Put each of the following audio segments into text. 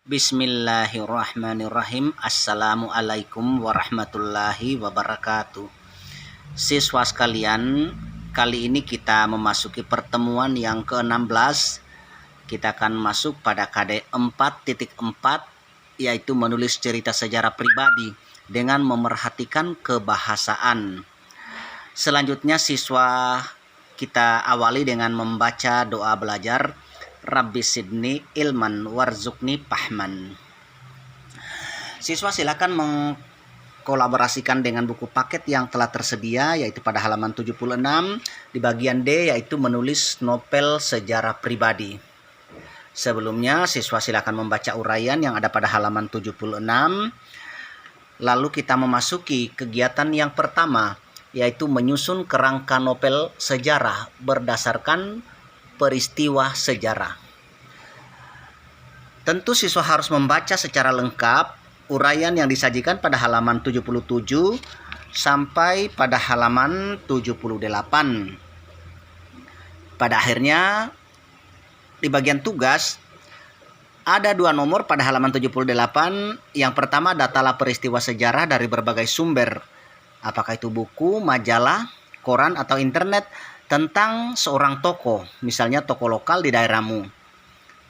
Bismillahirrahmanirrahim. Assalamualaikum warahmatullahi wabarakatuh. Siswa sekalian, kali ini kita memasuki pertemuan yang ke-16. Kita akan masuk pada KD 4.4, yaitu menulis cerita sejarah pribadi dengan memerhatikan kebahasaan. Selanjutnya siswa kita awali dengan membaca doa belajar Rabbi Sidni Ilman Warzukni Pahman. Siswa silakan mengkolaborasikan dengan buku paket yang telah tersedia, yaitu pada halaman 76 di bagian D, yaitu menulis novel sejarah pribadi. Sebelumnya siswa silakan membaca uraian yang ada pada halaman 76. Lalu kita memasuki kegiatan yang pertama, yaitu menyusun kerangka novel sejarah berdasarkan peristiwa sejarah. Tentu siswa harus membaca secara lengkap uraian yang disajikan pada halaman 77 sampai pada halaman 78. Pada akhirnya di bagian tugas ada dua nomor pada halaman 78. Yang pertama, datalah peristiwa sejarah dari berbagai sumber. Apakah itu buku, majalah, koran, atau internet, tentang seorang tokoh, misalnya tokoh lokal di daerahmu.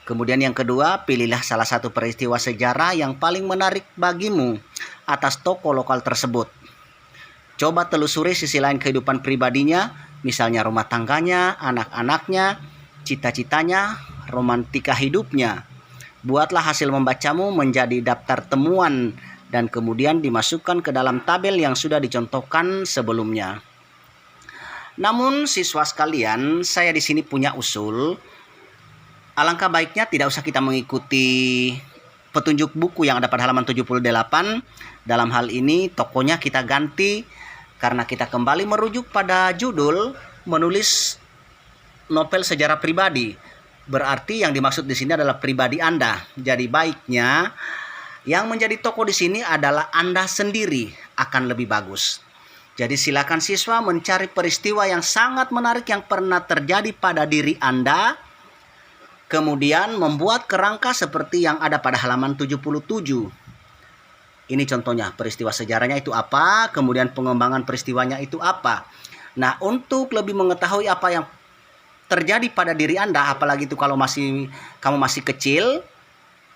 Kemudian yang kedua, pilihlah salah satu peristiwa sejarah yang paling menarik bagimu atas tokoh lokal tersebut. Coba telusuri sisi lain kehidupan pribadinya, misalnya rumah tangganya, anak-anaknya, cita-citanya, romantika hidupnya. Buatlah hasil membacamu menjadi daftar temuan dan kemudian dimasukkan ke dalam tabel yang sudah dicontohkan sebelumnya. Namun siswa sekalian, saya di sini punya usul. Alangkah baiknya tidak usah kita mengikuti petunjuk buku yang ada pada halaman 78. Dalam hal ini tokonya kita ganti karena kita kembali merujuk pada judul menulis novel sejarah pribadi. Berarti yang dimaksud di sini adalah pribadi Anda. Jadi baiknya yang menjadi tokoh di sini adalah Anda sendiri, akan lebih bagus. Jadi silakan siswa mencari peristiwa yang sangat menarik yang pernah terjadi pada diri Anda. Kemudian membuat kerangka seperti yang ada pada halaman 77. Ini contohnya, peristiwa sejarahnya itu apa, kemudian pengembangan peristiwanya itu apa. Nah, untuk lebih mengetahui apa yang terjadi pada diri Anda, apalagi itu kalau kamu masih kecil,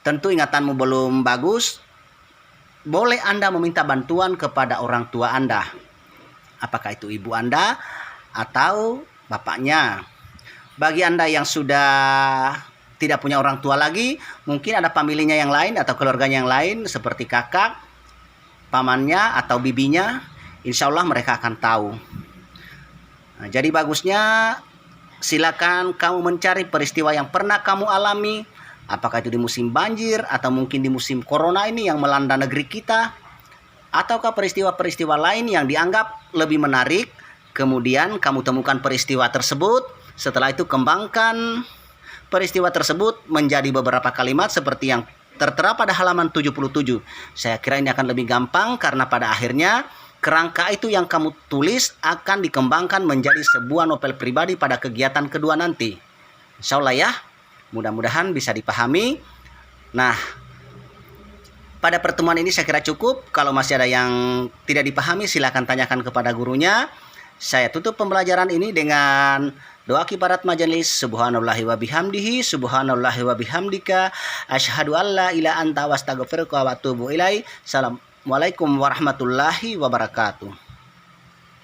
tentu ingatanmu belum bagus, boleh Anda meminta bantuan kepada orang tua Anda. Apakah itu ibu Anda atau bapaknya. Bagi Anda yang sudah tidak punya orang tua lagi, mungkin ada familinya yang lain atau keluarganya yang lain seperti kakak, pamannya atau bibinya. Insya Allah mereka akan tahu. Nah, jadi bagusnya silakan kamu mencari peristiwa yang pernah kamu alami. Apakah itu di musim banjir atau mungkin di musim corona ini yang melanda negeri kita. Ataukah peristiwa-peristiwa lain yang dianggap lebih menarik. Kemudian kamu temukan peristiwa tersebut. Setelah itu kembangkan peristiwa tersebut menjadi beberapa kalimat seperti yang tertera pada halaman 77. Saya kira ini akan lebih gampang karena pada akhirnya kerangka itu yang kamu tulis akan dikembangkan menjadi sebuah novel pribadi pada kegiatan kedua nanti. Insya Allah ya, mudah-mudahan bisa dipahami. Nah, pada pertemuan ini saya kira cukup. Kalau masih ada yang tidak dipahami, silakan tanyakan kepada gurunya. Saya tutup pembelajaran ini dengan doa kifarat majelis. Subhanallahi wa bihamdihi, subhanallahi wa bihamdika, asyhadu alla ilaha anta wa astaghfiruka wa atubu ilaik. Assalamualaikum warahmatullahi wabarakatuh.